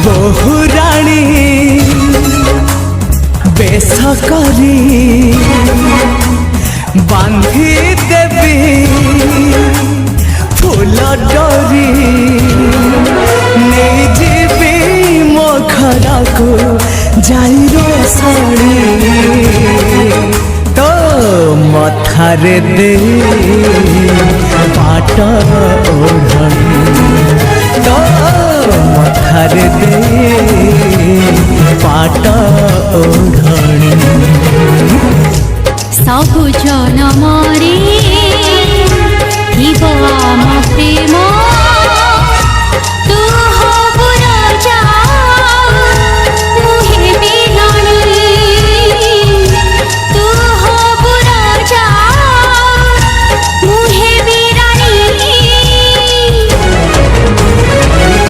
बहुराणी बेश करी बांधी देवी फूल डोरी नहीं जीवी मो घर को जाई रोसड़ी तो मथारे दे पाट ओढ़नी तो मथारे दे पाट ओढ़नी सबु जनमरे थिब आम प्रेम